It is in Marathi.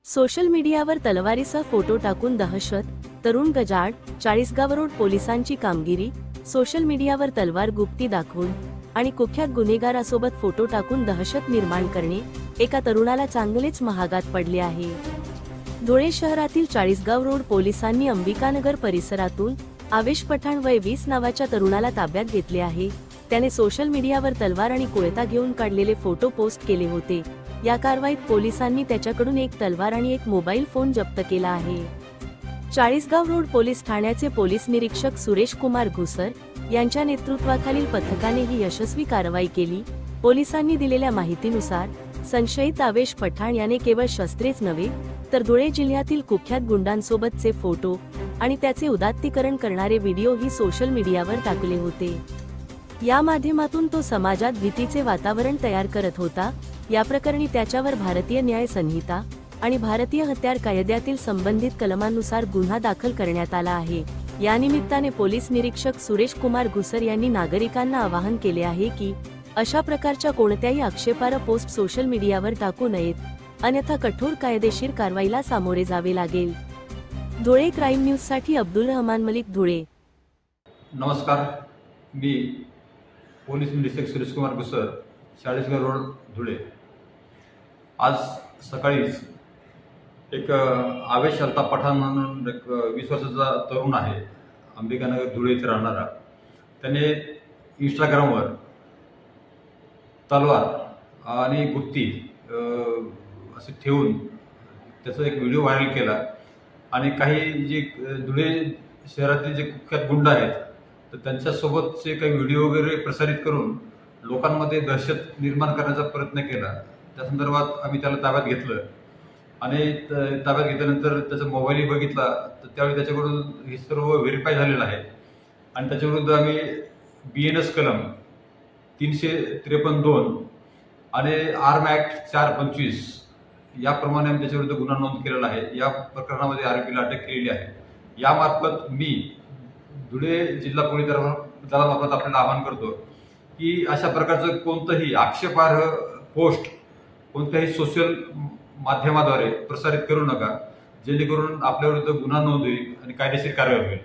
सोशल मीडियावर तलवारीचा फोटो टाकून दहशत, तरुण गजाआड, चाळीसगाव रोड पोलिसांची कामगिरी. सोशल मीडियावर तलवार गुप्ती दाखवून आणि कुख्यात गुन्हेगारासोबत फोटो टाकून दहशत निर्माण करणे एका तरुणाला चांगलेच महागात पडले आहे. धुळे शहरातील चाळीसगाव रोड पोलिसांनी अंबिकानगर परिसरातून आवेश पठाण वय 20 नावाच्या तरुणाला ताब्यात घेतले आहे. त्याने सोशल मीडियावर तलवार आणि कोयता घेऊन काढलेले फोटो पोस्ट केले होते. या कारवाईत पोलिसांनी त्याच्याकडून एक तलवार आणि एक मोबाईल फोन जप्त केला आहे. चाळीसगाव रोड पोलीस ठाण्याचे पोलीस निरीक्षक सुरेश कुमार घुसर यांच्या नेतृत्वाखालील पथकाने ही यशस्वी कारवाई केली. पोलिसांनी दिलेल्या माहितीनुसार संशयित आवेश पठाण याने केवळ शस्त्रेच नव्हे तर धुळे जिल्ह्यातील कुख्यात गुंडांसोबतचे फोटो आणि त्याचे उदात्तीकरण करणारे व्हिडिओही सोशल मीडियावर टाकले होते. या माध्यमातून तो समाजात भीतीचे वातावरण तयार करत होता. या प्रकरणी त्याच्यावर भारतीय न्याय संहिता आणि भारतीय हत्यार कायद्यातील संबंधित कलमांनुसार गुन्हा दाखल करण्यात आला आहे. या निमित्ताने पोलीस निरीक्षक सुरेश कुमार घुसर यांनी नागरिकांना आवाहन केले आहे की अशा प्रकारच्या कोणत्याही आक्षेपार्ह पोस्ट सोशल मीडियावर टाकू नयेत, अन्यथा कठोर कायदेशीर कारवाईला सामोरे जावे लागेल. धुळे क्राईम न्यूज साठी अब्दुल रहमान मलिक, धुळे. नमस्कार, मी पोलीस निरीक्षक सुरेश कुमार घुसर, चाळीसगाव रोड, धुळे. आज सकाळीच एक आवेश अल्ताफ पठाण म्हणून एक 20 वर्षाचा तरुण आहे, अंबिकानगर धुळे इथे राहणारा. त्याने इंस्टाग्रामवर तलवार आणि गुत्ती असे ठेवून त्याचा एक व्हिडिओ व्हायरल केला आणि काही जे धुळे शहरातील जे कुख्यात गुंड आहेत तर त्यांच्यासोबतचे काही व्हिडिओ वगैरे प्रसारित करून लोकांमध्ये दहशत निर्माण करण्याचा प्रयत्न केला. त्या संदर्भात आम्ही त्याला ताब्यात घेतलं आणि ताब्यात घेतल्यानंतर त्याचा मोबाईलही बघितला तर त्यावेळी त्याच्याकडून हे सर्व व्हेरीफाय झालेलं आहे आणि त्याच्याविरुद्ध आम्ही BNS कलम 353(2) आणि आर्म ॲक्ट 425 याप्रमाणे आम्ही त्याच्याविरुद्ध गुन्हा नोंद केलेला आहे. या प्रकरणामध्ये आरोपीला अटक केलेली आहे. यामार्फत मी धुळे जिल्हा पोलीस दलामार्फत आपल्याला आवाहन करतो की अशा प्रकारचं कोणतंही आक्षेपार्ह पोस्ट कोणत्याही सोशल माध्यमाद्वारे प्रसारित करू नका, जेणेकरून आपल्याविरुद्ध गुन्हा नोंद होईल आणि कायदेशीर कारवाई होईल.